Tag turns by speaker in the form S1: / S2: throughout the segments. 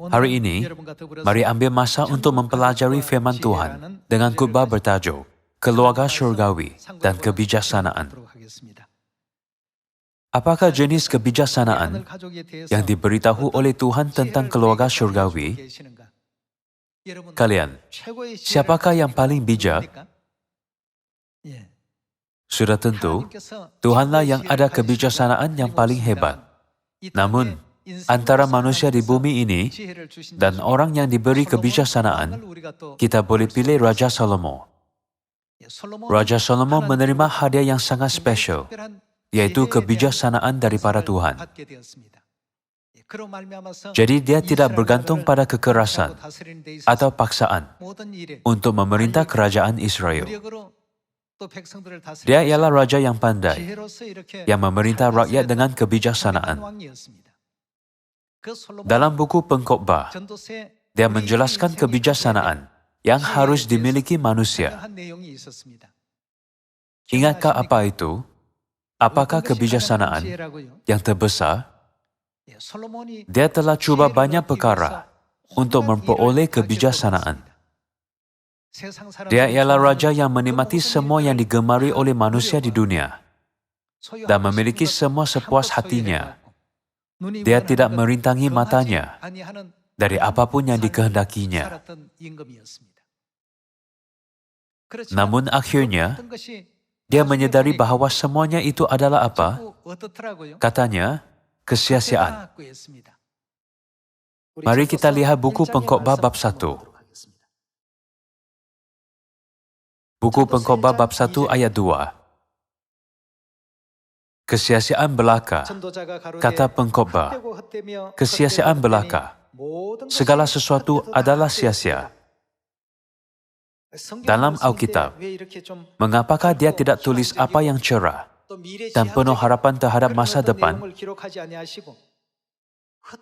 S1: Hari ini, mari ambil masa untuk mempelajari firman Tuhan dengan khotbah bertajuk Keluarga Syurgawi dan Kebijaksanaan. Apakah jenis kebijaksanaan yang diberitahu oleh Tuhan tentang keluarga syurgawi? Kalian, siapakah yang paling bijak? Sudah tentu, Tuhanlah yang ada kebijaksanaan yang paling hebat. Namun, antara manusia di bumi ini dan orang yang diberi kebijaksanaan, kita boleh pilih Raja Salomo. Raja Salomo menerima hadiah yang sangat spesial, yaitu kebijaksanaan daripada Tuhan. Jadi dia tidak bergantung pada kekerasan atau paksaan untuk memerintah kerajaan Israel. Dia ialah raja yang pandai, yang memerintah rakyat dengan kebijaksanaan. Dalam buku Pengkhotbah, dia menjelaskan kebijaksanaan yang harus dimiliki manusia. Ingatkah apa itu? Apakah kebijaksanaan yang terbesar? Dia telah cuba banyak perkara untuk memperoleh kebijaksanaan. Dia ialah raja yang menikmati semua yang digemari oleh manusia di dunia dan memiliki semua sepuas hatinya. Dia tidak merintangi matanya dari apapun yang dikehendakinya. Namun akhirnya, dia menyadari bahawa semuanya itu adalah apa? Katanya, kesia-siaan. Mari kita lihat buku Pengkhotbah bab 1. Buku Pengkhotbah bab 1 ayat 2. Kesia-siaan belaka, kata pengkhotbah. Kesia-siaan belaka. Segala sesuatu adalah sia-sia. Dalam Alkitab, mengapakah dia tidak tulis apa yang cerah dan penuh harapan terhadap masa depan?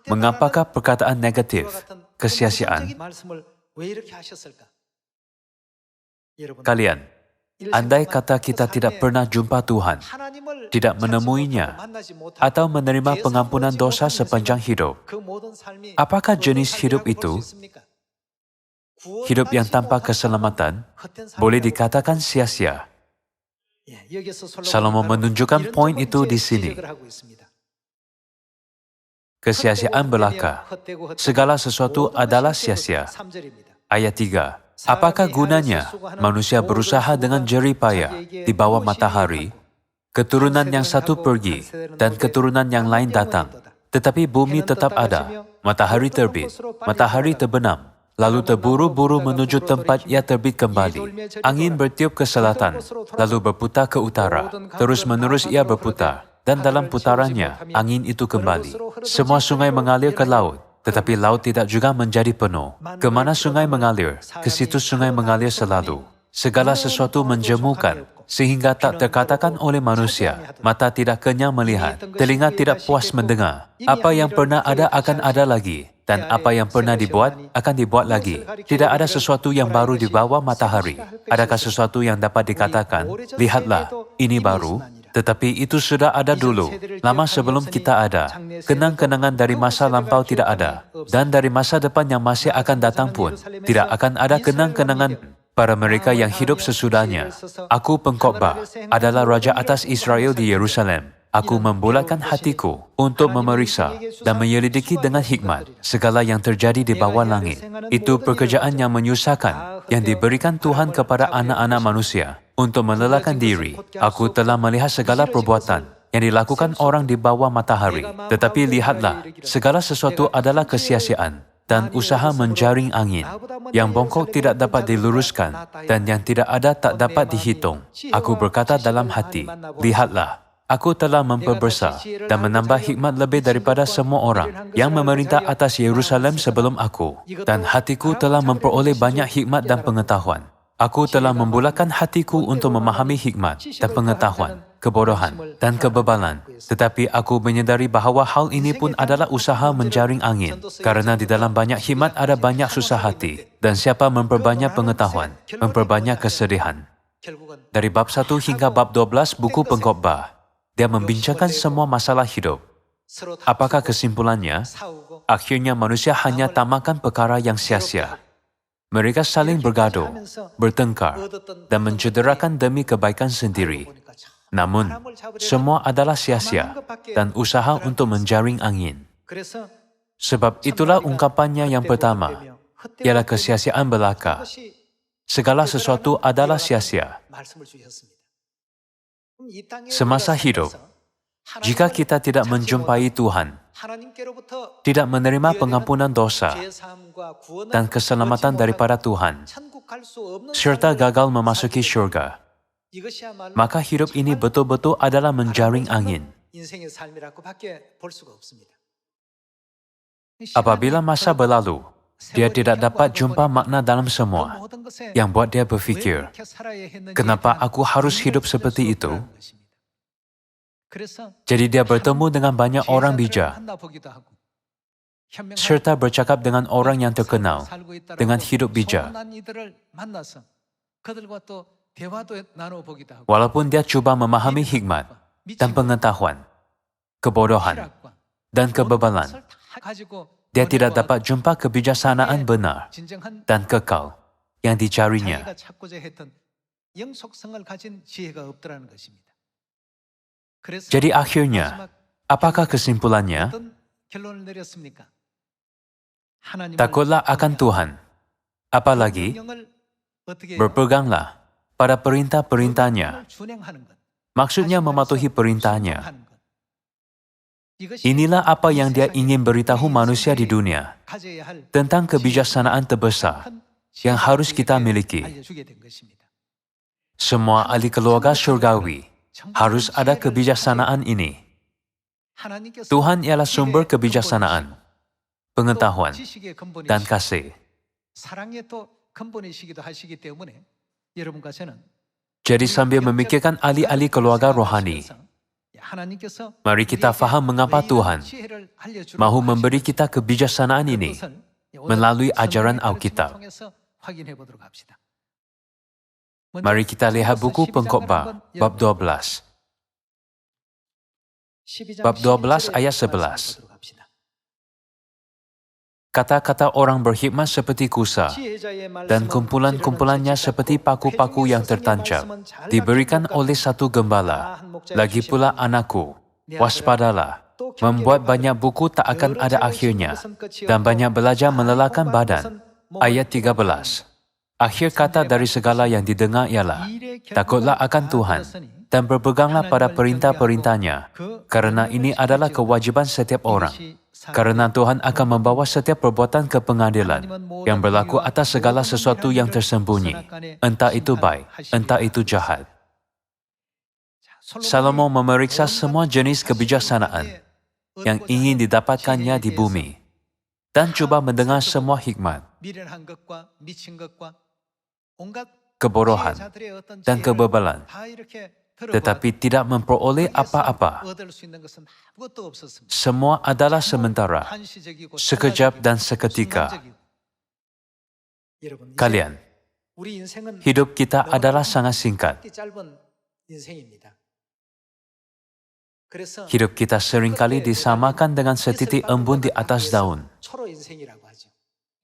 S1: Mengapakah perkataan negatif, kesia-siaan? Kalian, andai kata kita tidak pernah jumpa Tuhan, tidak menemuinya, atau menerima pengampunan dosa sepanjang hidup, apakah jenis hidup itu? Hidup yang tanpa keselamatan boleh dikatakan sia-sia. Salomo menunjukkan poin itu di sini. Kesia-siaan belaka. Segala sesuatu adalah sia-sia. Ayat 3. Apakah gunanya manusia berusaha dengan jerih payah di bawah matahari? Keturunan yang satu pergi dan keturunan yang lain datang. Tetapi bumi tetap ada. Matahari terbit, matahari terbenam. Lalu terburu-buru menuju tempat ia terbit kembali. Angin bertiup ke selatan, lalu berputar ke utara. Terus-menerus ia berputar. Dan dalam putarannya, angin itu kembali. Semua sungai mengalir ke laut. Tetapi laut tidak juga menjadi penuh. Kemana sungai mengalir, ke situ sungai mengalir selalu. Segala sesuatu menjemukan, sehingga tak terkatakan oleh manusia. Mata tidak kenyang melihat, telinga tidak puas mendengar. Apa yang pernah ada akan ada lagi, dan apa yang pernah dibuat akan dibuat lagi. Tidak ada sesuatu yang baru di bawah matahari. Adakah sesuatu yang dapat dikatakan, lihatlah, ini baru? Tetapi itu sudah ada dulu, lama sebelum kita ada. Kenang-kenangan dari masa lampau tidak ada, dan dari masa depan yang masih akan datang pun, tidak akan ada kenang-kenangan para mereka yang hidup sesudahnya. Aku pengkhotbah adalah Raja atas Israel di Yerusalem. Aku membulatkan hatiku untuk memeriksa dan menyelidiki dengan hikmat segala yang terjadi di bawah langit. Itu pekerjaan yang menyusahkan yang diberikan Tuhan kepada anak-anak manusia untuk melelahkan diri. Aku telah melihat segala perbuatan yang dilakukan orang di bawah matahari. Tetapi lihatlah, segala sesuatu adalah kesia-siaan dan usaha menjaring angin. Yang bongkok tidak dapat diluruskan dan yang tidak ada tak dapat dihitung. Aku berkata dalam hati, lihatlah, aku telah memperbesar dan menambah hikmat lebih daripada semua orang yang memerintah atas Yerusalem sebelum aku. Dan hatiku telah memperoleh banyak hikmat dan pengetahuan. Aku telah membulatkan hatiku untuk memahami hikmat dan pengetahuan, kebodohan dan kebebalan. Tetapi aku menyadari bahawa hal ini pun adalah usaha menjaring angin. Karena di dalam banyak hikmat ada banyak susah hati. Dan siapa memperbanyak pengetahuan, memperbanyak kesedihan. Dari bab 1 hingga bab 12 buku Pengkhotbah, dia membincangkan semua masalah hidup. Apakah kesimpulannya? Akhirnya manusia hanya tamakkan perkara yang sia-sia. Mereka saling bergaduh, bertengkar, dan mencederakan demi kebaikan sendiri. Namun, semua adalah sia-sia dan usaha untuk menjaring angin. Sebab itulah ungkapannya yang pertama, ialah kesia-siaan belaka. Segala sesuatu adalah sia-sia. Semasa hidup, jika kita tidak menjumpai Tuhan, tidak menerima pengampunan dosa dan keselamatan daripada Tuhan, serta gagal memasuki syurga, maka hidup ini betul-betul adalah menjaring angin. Apabila masa berlalu, dia tidak dapat jumpa makna dalam semua yang buat dia berfikir, kenapa aku harus hidup seperti itu? Jadi dia bertemu dengan banyak orang bijak, serta bercakap dengan orang yang terkenal dengan hidup bijak. Walaupun dia cuba memahami hikmat dan pengetahuan, kebodohan, dan kebebalan, dia tidak dapat jumpa kebijaksanaan benar dan kekal yang dicarinya. Jadi akhirnya, apakah kesimpulannya? Takutlah akan Tuhan. Apalagi, berpeganglah pada perintah-perintahnya. Maksudnya mematuhi perintahnya. Inilah apa yang dia ingin beritahu manusia di dunia tentang kebijaksanaan terbesar yang harus kita miliki. Semua ahli keluarga syurgawi harus ada kebijaksanaan ini. Tuhan ialah sumber kebijaksanaan, pengetahuan, dan kasih. Jadi sambil memikirkan ahli-ahli keluarga rohani, mari kita faham mengapa Tuhan mahu memberi kita kebijaksanaan ini melalui ajaran Alkitab. Mari kita lihat buku Pengkhotbah, bab 12. Bab 12 ayat 11. Kata-kata orang berhikmat seperti kusa, dan kumpulan-kumpulannya seperti paku-paku yang tertancap, diberikan oleh satu gembala. Lagi pula anakku, waspadalah, membuat banyak buku tak akan ada akhirnya, dan banyak belajar melelahkan badan. Ayat 13. Akhir kata dari segala yang didengar ialah, takutlah akan Tuhan, dan berpeganglah pada perintah-perintahnya, karena ini adalah kewajiban setiap orang. Karena Tuhan akan membawa setiap perbuatan ke pengadilan yang berlaku atas segala sesuatu yang tersembunyi, entah itu baik, entah itu jahat. Salomo memeriksa semua jenis kebijaksanaan yang ingin didapatkannya di bumi, dan cuba mendengar semua hikmat, kebodohan, dan kebebalan, tetapi tidak memperoleh apa-apa. Semua adalah sementara, sekejap dan seketika. Kalian, hidup kita adalah sangat singkat. Hidup kita seringkali disamakan dengan setitik embun di atas daun.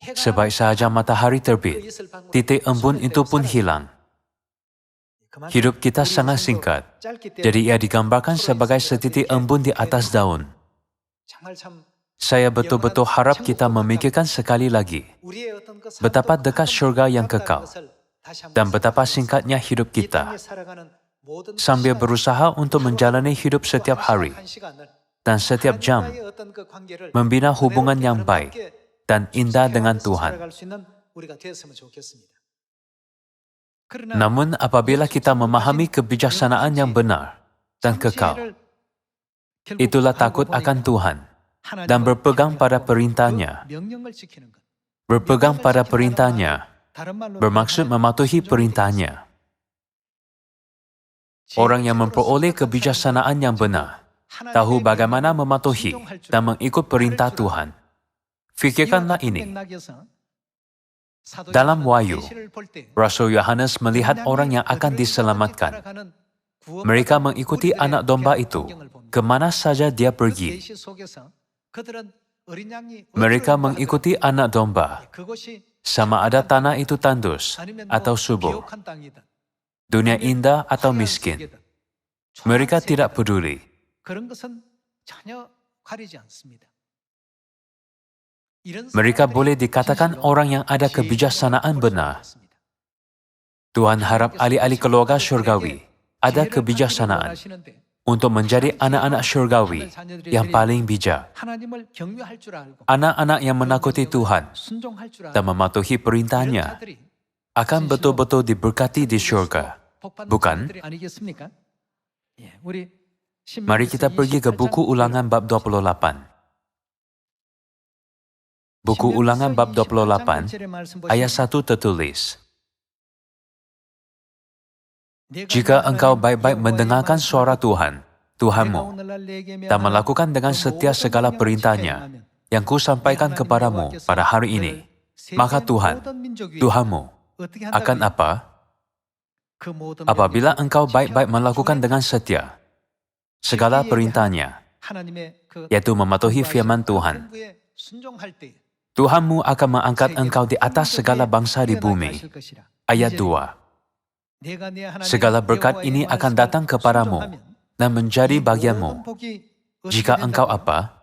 S1: Sebaik sahaja matahari terbit, titik embun itu pun hilang. Hidup kita sangat singkat, jadi ia digambarkan sebagai setitik embun di atas daun. Saya betul-betul harap kita memikirkan sekali lagi betapa dekat syurga yang kekal dan betapa singkatnya hidup kita, sambil berusaha untuk menjalani hidup setiap hari dan setiap jam, membina hubungan yang baik dan indah dengan Tuhan. Namun apabila kita memahami kebijaksanaan yang benar dan kekal, itulah takut akan Tuhan dan berpegang pada perintahnya. Berpegang pada perintahnya bermaksud mematuhi perintahnya. Orang yang memperoleh kebijaksanaan yang benar tahu bagaimana mematuhi dan mengikut perintah Tuhan. Fikirkanlah ini. Dalam Wahyu, Rasul Yohanes melihat orang yang akan diselamatkan. Mereka mengikuti anak domba itu kemana saja dia pergi. Mereka mengikuti anak domba, sama ada tanah itu tandus atau subur, dunia indah atau miskin. Mereka tidak peduli. Mereka boleh dikatakan orang yang ada kebijaksanaan benar. Tuhan harap ahli-ahli keluarga syurgawi ada kebijaksanaan untuk menjadi anak-anak syurgawi yang paling bijak. Anak-anak yang menakuti Tuhan dan mematuhi perintahnya akan betul-betul diberkati di syurga. Bukan? Mari kita pergi ke buku Ulangan bab 28. Buku Ulangan bab 28, ayat 1 tertulis, "Jika engkau baik-baik mendengarkan suara Tuhan, Tuhanmu, dan melakukan dengan setia segala perintahnya yang kusampaikan kepadamu pada hari ini, maka Tuhan, Tuhanmu, akan apa? Apabila engkau baik-baik melakukan dengan setia segala perintahnya, yaitu mematuhi firman Tuhan, Tuhanmu akan mengangkat engkau di atas segala bangsa di bumi." Ayat 2. Segala berkat ini akan datang kepadamu dan menjadi bagianmu jika engkau apa?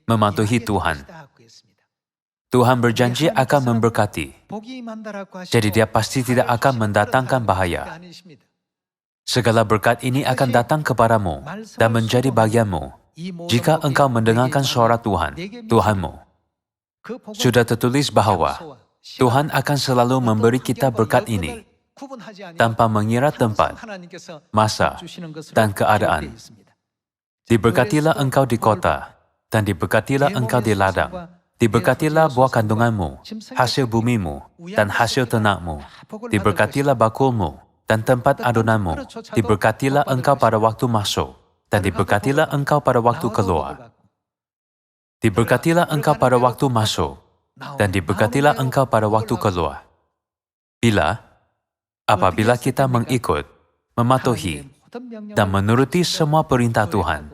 S1: Mematuhi Tuhan. Tuhan berjanji akan memberkati. Jadi dia pasti tidak akan mendatangkan bahaya. Segala berkat ini akan datang kepadamu dan menjadi bagianmu jika engkau mendengarkan suara Tuhan, Tuhanmu. Sudah tertulis bahwa Tuhan akan selalu memberi kita berkat ini tanpa mengira tempat, masa, dan keadaan. Diberkatilah engkau di kota, dan diberkatilah engkau di ladang. Diberkatilah buah kandunganmu, hasil bumimu, dan hasil ternakmu. Diberkatilah bakulmu, dan tempat adonanmu. Diberkatilah engkau pada waktu masuk, dan diberkatilah engkau pada waktu keluar. Diberkatilah engkau pada waktu masuk, dan diberkatilah engkau pada waktu keluar. Apabila kita mengikut, mematuhi, dan menuruti semua perintah Tuhan.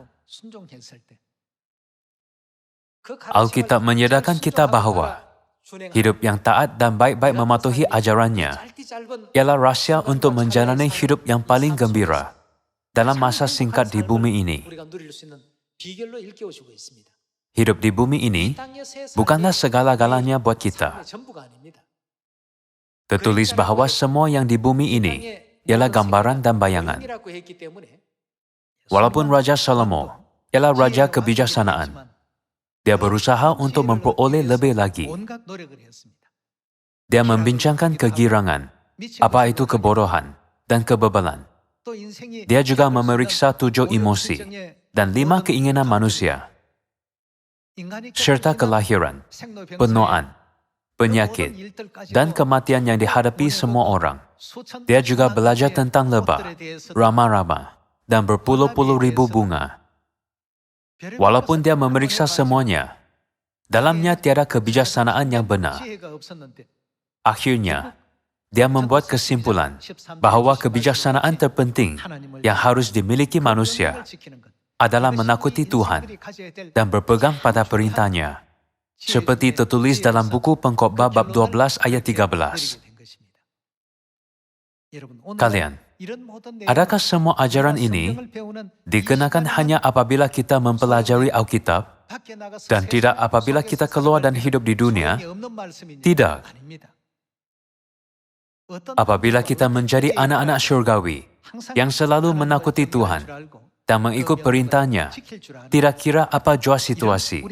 S1: Alkitab menyatakan kita bahwa hidup yang taat dan baik-baik mematuhi ajarannya ialah rahsia untuk menjalani hidup yang paling gembira dalam masa singkat di bumi ini. Hidup di bumi ini bukanlah segala-galanya buat kita. Tertulis bahwa semua yang di bumi ini ialah gambaran dan bayangan. Walaupun Raja Salomo ialah raja kebijaksanaan, dia berusaha untuk memperoleh lebih lagi. Dia membincangkan kegirangan, apa itu kebodohan dan kebebalan. Dia juga memeriksa 7 emosi dan 5 keinginan manusia, serta kelahiran, penuaan, penyakit, dan kematian yang dihadapi semua orang. Dia juga belajar tentang lebah, rama-rama, dan berpuluh-puluh ribu bunga. Walaupun dia memeriksa semuanya, dalamnya tiada kebijaksanaan yang benar. Akhirnya, dia membuat kesimpulan bahwa kebijaksanaan terpenting yang harus dimiliki manusia adalah menakuti Tuhan dan berpegang pada perintahnya, seperti tertulis dalam buku Pengkhotbah bab 12 ayat 13. Kalian, adakah semua ajaran ini dikenakan hanya apabila kita mempelajari Alkitab dan tidak apabila kita keluar dan hidup di dunia? Tidak. Apabila kita menjadi anak-anak syurgawi yang selalu menakuti Tuhan dan mengikut perintahnya, tidak kira apa jua situasi,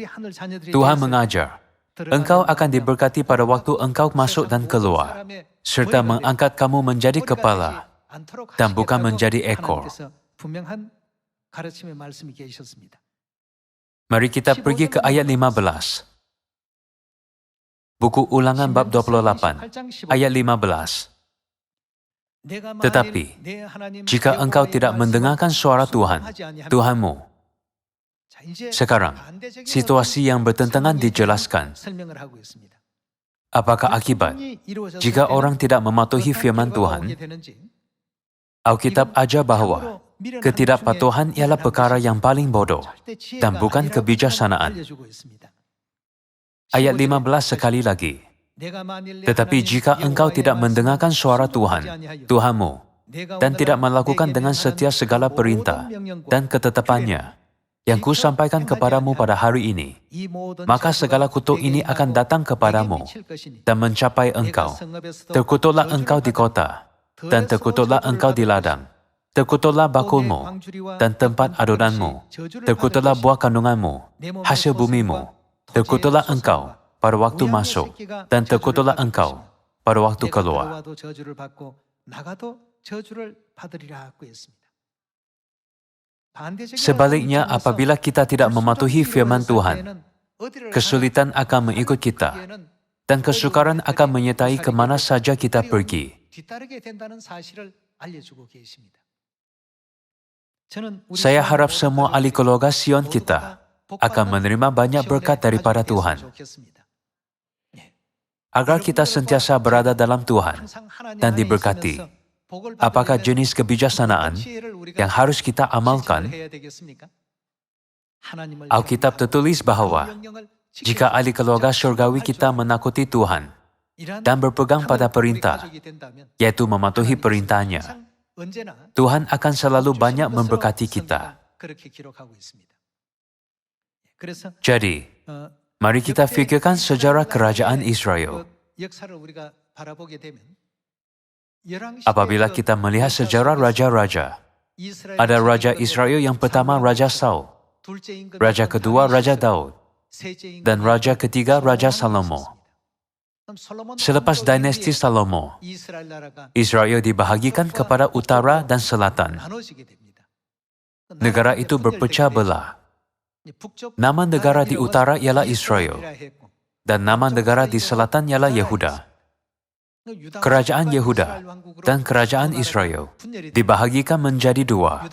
S1: Tuhan mengajar, engkau akan diberkati pada waktu engkau masuk dan keluar, serta mengangkat kamu menjadi kepala dan bukan menjadi ekor. Mari kita pergi ke ayat 15. Buku Ulangan bab 28, ayat 15. Tetapi, jika engkau tidak mendengarkan suara Tuhan, Tuhanmu. Sekarang, situasi yang bertentangan dijelaskan. Apakah akibat jika orang tidak mematuhi firman Tuhan? Alkitab ajar bahwa ketidakpatuhan ialah perkara yang paling bodoh dan bukan kebijaksanaan. Ayat 15 sekali lagi. Tetapi jika engkau tidak mendengarkan suara Tuhan, Tuhanmu, dan tidak melakukan dengan setia segala perintah dan ketetapannya yang kusampaikan kepadamu pada hari ini, maka segala kutuk ini akan datang kepadamu dan mencapai engkau. Terkutuklah engkau di kota, dan terkutuklah engkau di ladang. Terkutuklah bakulmu dan tempat adonanmu. Terkutuklah buah kandunganmu, hasil bumimu. Terkutuklah engkau pada waktu masuk, dan terkutuklah engkau pada waktu keluar. Sebaliknya, apabila kita tidak mematuhi firman Tuhan, kesulitan akan mengikut kita, dan kesukaran akan menyertai kemana saja kita pergi. Saya harap semua ahli keluarga Sion kita akan menerima banyak berkat daripada Tuhan. Agar kita sentiasa berada dalam Tuhan dan diberkati. Apakah jenis kebijaksanaan yang harus kita amalkan? Alkitab tertulis bahwa jika ahli keluarga syurgawi kita menakuti Tuhan dan berpegang pada perintah, yaitu mematuhi perintahnya, Tuhan akan selalu banyak memberkati kita. Jadi, mari kita fikirkan sejarah kerajaan Israel. Apabila kita melihat sejarah raja-raja, ada Raja Israel yang pertama Raja Saul, Raja kedua Raja Daud, dan Raja ketiga Raja Salomo. Selepas dinasti Salomo, Israel dibahagikan kepada utara dan selatan. Negara itu berpecah belah. Nama negara di utara ialah Israel, dan nama negara di selatan ialah Yehuda. Kerajaan Yehuda dan kerajaan Israel dibahagikan menjadi dua.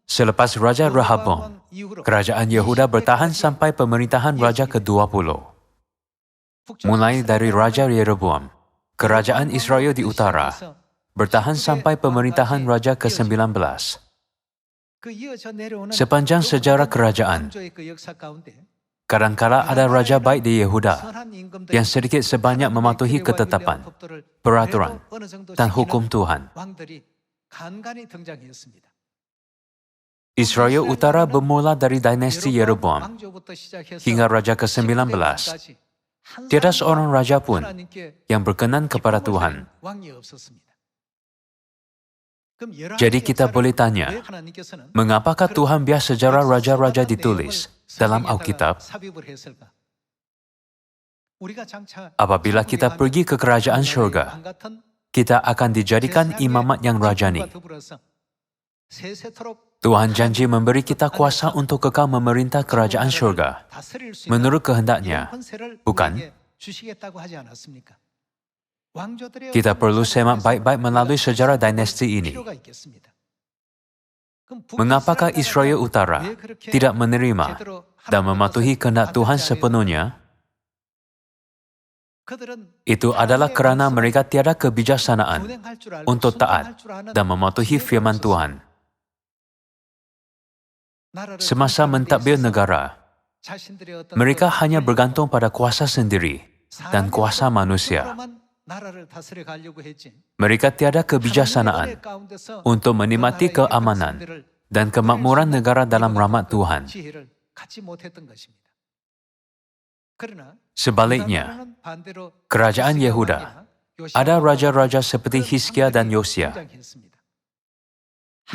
S1: Selepas Raja Rehoboam, kerajaan Yehuda bertahan sampai pemerintahan Raja ke-20. Mulai dari Raja Yeroboam, kerajaan Israel di utara bertahan sampai pemerintahan Raja ke-19. Sepanjang sejarah kerajaan, kadangkala ada raja baik di Yehuda yang sedikit sebanyak mematuhi ketetapan, peraturan, dan hukum Tuhan. Israel Utara bermula dari dinasti Yeroboam hingga Raja ke-19. Tiada seorang raja pun yang berkenan kepada Tuhan. Jadi kita boleh tanya, mengapakah Tuhan biar sejarah raja-raja ditulis dalam Alkitab? Apabila kita pergi ke kerajaan syurga, kita akan dijadikan imamat yang rajani. Tuhan janji memberi kita kuasa untuk kekal memerintah kerajaan syurga menurut kehendaknya, bukan? Kita perlu semak baik-baik melalui sejarah dinasti ini. Mengapakah Israel Utara tidak menerima dan mematuhi kehendak Tuhan sepenuhnya? Itu adalah kerana mereka tiada kebijaksanaan untuk taat dan mematuhi firman Tuhan. Semasa mentadbir negara, mereka hanya bergantung pada kuasa sendiri dan kuasa manusia. Mereka tiada kebijaksanaan untuk menikmati keamanan dan kemakmuran negara dalam rahmat Tuhan. Sebaliknya, kerajaan Yehuda, ada raja-raja seperti Hizkia dan Yosia.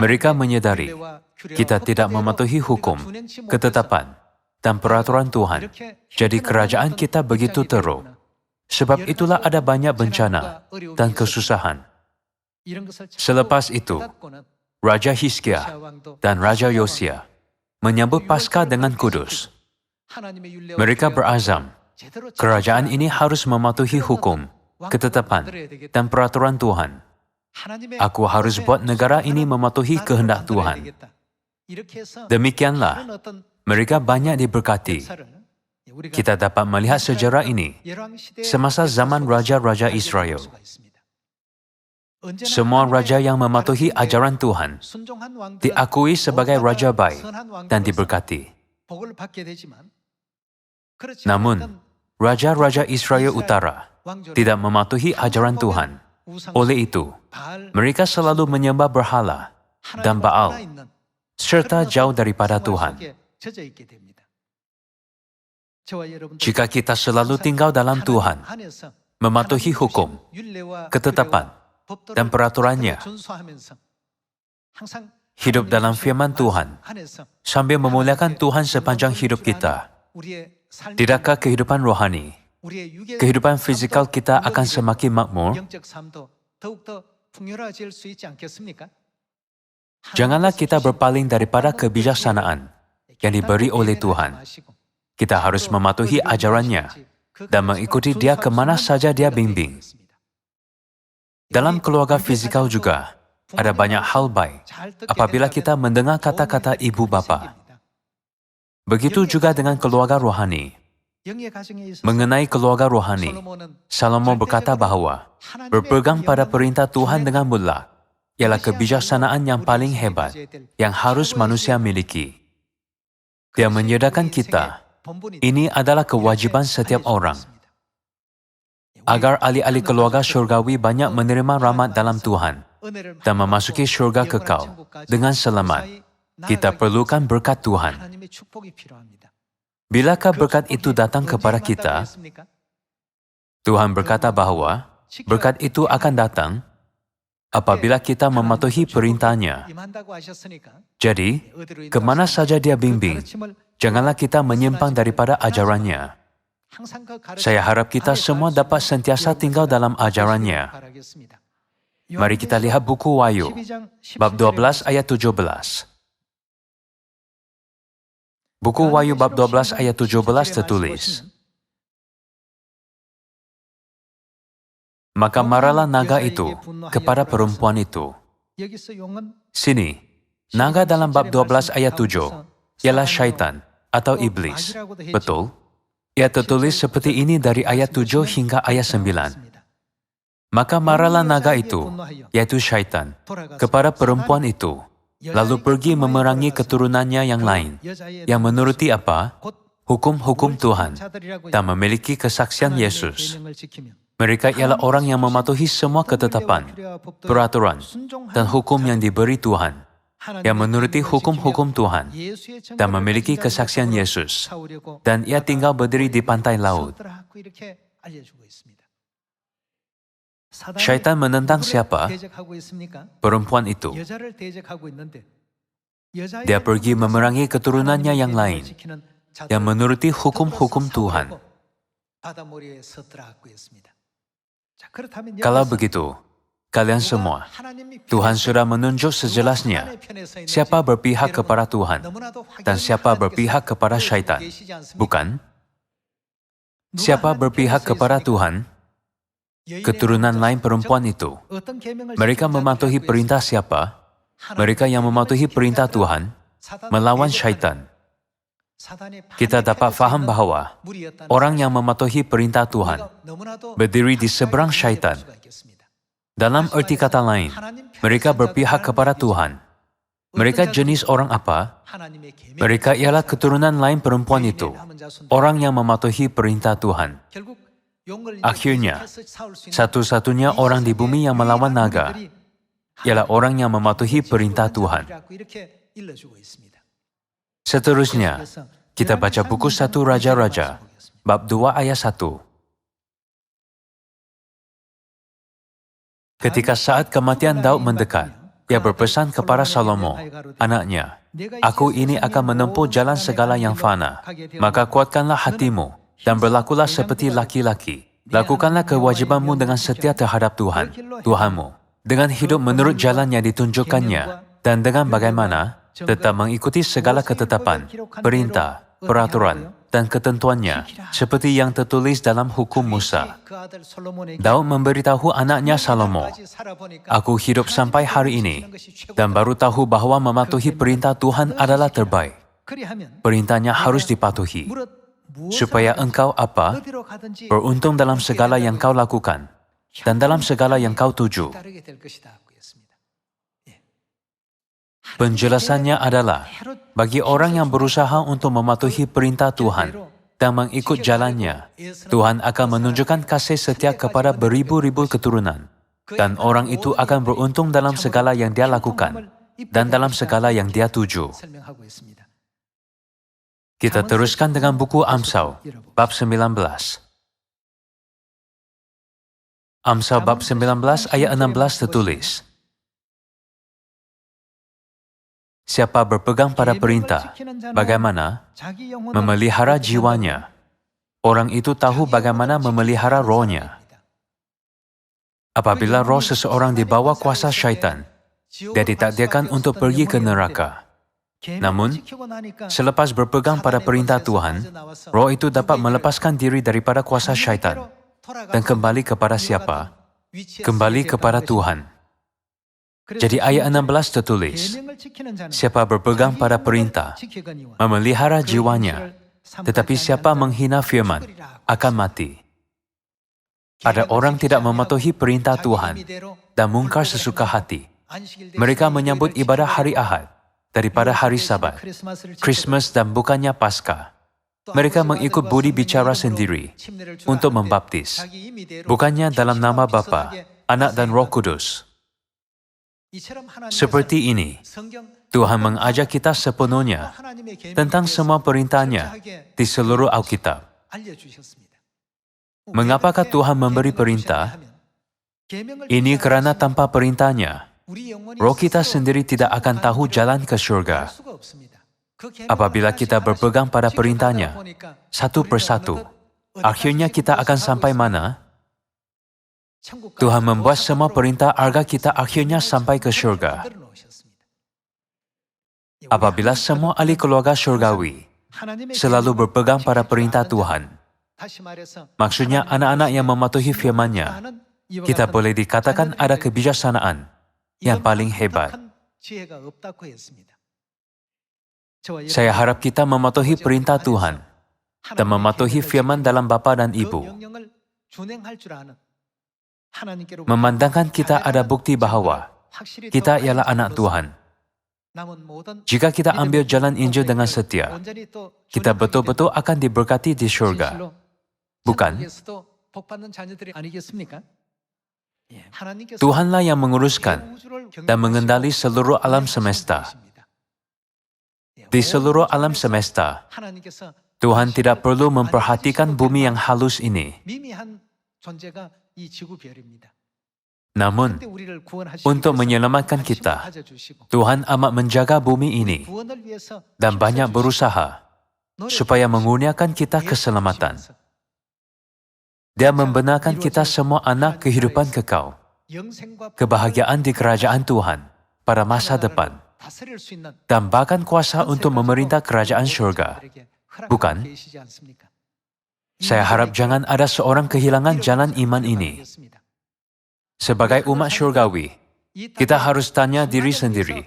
S1: Mereka menyadari kita tidak mematuhi hukum, ketetapan, dan peraturan Tuhan. Jadi kerajaan kita begitu teruk. Sebab itulah ada banyak bencana dan kesusahan. Selepas itu, Raja Hizkia dan Raja Yosia menyambut Paskah dengan kudus. Mereka berazam, kerajaan ini harus mematuhi hukum, ketetapan, dan peraturan Tuhan. Aku harus buat negara ini mematuhi kehendak Tuhan. Demikianlah, mereka banyak diberkati. Kita dapat melihat sejarah ini semasa zaman raja-raja Israel. Semua raja yang mematuhi ajaran Tuhan diakui sebagai raja baik dan diberkati. Namun, raja-raja Israel Utara tidak mematuhi ajaran Tuhan. Oleh itu, mereka selalu menyembah berhala dan Baal, serta jauh daripada Tuhan. Jika kita selalu tinggal dalam Tuhan, mematuhi hukum, ketetapan, dan peraturannya, hidup dalam firman Tuhan, sambil memuliakan Tuhan sepanjang hidup kita, tidakkah kehidupan rohani, kehidupan fisikal kita akan semakin makmur? Janganlah kita berpaling daripada kebijaksanaan yang diberi oleh Tuhan. Kita harus mematuhi ajarannya dan mengikuti Dia kemana saja Dia bimbing. Dalam keluarga fisikal juga, ada banyak hal baik apabila kita mendengar kata-kata ibu bapa. Begitu juga dengan keluarga rohani. Mengenai keluarga rohani, Salomo berkata bahwa berpegang pada perintah Tuhan dengan mutlak ialah kebijaksanaan yang paling hebat yang harus manusia miliki. Dia menyediakan kita, ini adalah kewajiban setiap orang. Agar ahli-ahli keluarga syurgawi banyak menerima rahmat dalam Tuhan dan memasuki syurga kekal dengan selamat, kita perlukan berkat Tuhan. Bilakah berkat itu datang kepada kita? Tuhan berkata bahwa berkat itu akan datang apabila kita mematuhi perintahnya. Jadi, kemana saja Dia bimbing, janganlah kita menyimpang daripada ajarannya. Saya harap kita semua dapat sentiasa tinggal dalam ajarannya. Mari kita lihat buku Wahyu, bab 12 ayat 17. Buku Wahyu bab 12 ayat 17 tertulis, maka marahlah naga itu kepada perempuan itu. Sini, naga dalam bab 12 ayat 7 ialah syaitan atau iblis. Betul? Ia tertulis seperti ini dari ayat 7 hingga ayat 9. Maka marahlah naga itu, yaitu syaitan, kepada perempuan itu, lalu pergi memerangi keturunannya yang lain, yang menuruti apa? Hukum-hukum Tuhan, dan memiliki kesaksian Yesus. Mereka ialah orang yang mematuhi semua ketetapan, peraturan, dan hukum yang diberi Tuhan, yang menuruti hukum-hukum Tuhan, dan memiliki kesaksian Yesus, dan ia tinggal berdiri di pantai laut. Syaitan menentang siapa? Perempuan itu. Dia pergi memerangi keturunannya yang lain, yang menuruti hukum-hukum Tuhan. Kalau begitu, kalian semua, Tuhan sudah menunjuk sejelasnya siapa berpihak kepada Tuhan dan siapa berpihak kepada syaitan, bukan? Siapa berpihak kepada Tuhan? Keturunan lain perempuan itu. Mereka mematuhi perintah siapa? Mereka yang mematuhi perintah Tuhan melawan syaitan. Kita dapat faham bahwa orang yang mematuhi perintah Tuhan berdiri di seberang syaitan. Dalam erti kata lain, mereka berpihak kepada Tuhan. Mereka jenis orang apa? Mereka ialah keturunan lain perempuan itu, orang yang mematuhi perintah Tuhan. Akhirnya, satu-satunya orang di bumi yang melawan naga ialah orang yang mematuhi perintah Tuhan. Seterusnya, kita baca buku 1 Raja-Raja, bab 2 ayat 1. Ketika saat kematian Daud mendekat, ia berpesan kepada Salomo, anaknya, aku ini akan menempuh jalan segala yang fana, maka kuatkanlah hatimu, dan berlakulah seperti laki-laki. Lakukanlah kewajibanmu dengan setia terhadap Tuhan, Tuhanmu, dengan hidup menurut jalan yang ditunjukkannya, dan dengan bagaimana tetap mengikuti segala ketetapan, perintah, peraturan, dan ketentuannya, seperti yang tertulis dalam hukum Musa. Daud memberitahu anaknya Salomo, aku hidup sampai hari ini, dan baru tahu bahwa mematuhi perintah Tuhan adalah terbaik. Perintahnya harus dipatuhi, supaya engkau apa? Beruntung dalam segala yang kau lakukan, dan dalam segala yang kau tuju. Penjelasannya adalah, bagi orang yang berusaha untuk mematuhi perintah Tuhan dan mengikut jalannya, Tuhan akan menunjukkan kasih setia kepada beribu-ribu keturunan. Dan orang itu akan beruntung dalam segala yang dia lakukan dan dalam segala yang dia tuju. Kita teruskan dengan buku Amsal, bab 19. Amsal bab 19 ayat 16 tertulis, siapa berpegang pada perintah, bagaimana memelihara jiwanya, orang itu tahu bagaimana memelihara rohnya. Apabila roh seseorang di bawah kuasa syaitan, dia ditakdirkan untuk pergi ke neraka. Namun, selepas berpegang pada perintah Tuhan, roh itu dapat melepaskan diri daripada kuasa syaitan dan kembali kepada siapa? Kembali kepada Tuhan. Jadi ayat 16 tertulis, siapa berpegang pada perintah, memelihara jiwanya, tetapi siapa menghina firman, akan mati. Ada orang tidak mematuhi perintah Tuhan dan mungkar sesuka hati. Mereka menyambut ibadah hari Ahad daripada hari Sabat, Christmas dan bukannya Paskah. Mereka mengikut budi bicara sendiri untuk membaptis, bukannya dalam nama Bapa, Anak dan Roh Kudus. Seperti ini, Tuhan mengajak kita sepenuhnya tentang semua perintahnya di seluruh Alkitab. Mengapakah Tuhan memberi perintah? Ini kerana tanpa perintahnya, roh kita sendiri tidak akan tahu jalan ke syurga. Apabila kita berpegang pada perintahnya, satu persatu, akhirnya kita akan sampai mana? Tuhan membuat semua perintah agar kita akhirnya sampai ke syurga. Apabila semua ahli keluarga syurgawi selalu berpegang pada perintah Tuhan, maksudnya anak-anak yang mematuhi firman-Nya, kita boleh dikatakan ada kebijaksanaan yang paling hebat. Saya harap kita mematuhi perintah Tuhan dan mematuhi firman dalam Bapa dan Ibu. Memandangkan kita ada bukti bahawa kita ialah anak Tuhan. Jika kita ambil jalan Injil dengan setia, kita betul-betul akan diberkati di syurga. Bukan? Tuhanlah yang menguruskan dan mengendali seluruh alam semesta. Di seluruh alam semesta, Tuhan tidak perlu memperhatikan bumi yang halus ini. Namun, untuk menyelamatkan kita, Tuhan amat menjaga bumi ini dan banyak berusaha supaya mengurniakan kita keselamatan. Dia membenarkan kita semua anak kehidupan kekal, kebahagiaan di kerajaan Tuhan pada masa depan, dan bahkan kuasa untuk memerintah kerajaan syurga. Bukan? Saya harap jangan ada seorang kehilangan jalan iman ini. Sebagai umat syurgawi, kita harus tanya diri sendiri.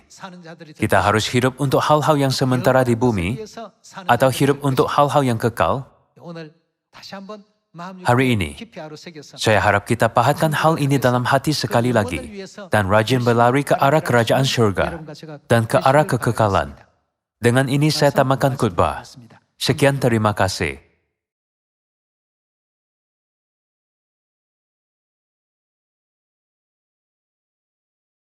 S1: Kita harus hidup untuk hal-hal yang sementara di bumi atau hidup untuk hal-hal yang kekal? Hari ini, saya harap kita pahatkan hal ini dalam hati sekali lagi dan rajin berlari ke arah kerajaan syurga dan ke arah kekekalan. Dengan ini saya tamatkan khutbah. Sekian, terima kasih.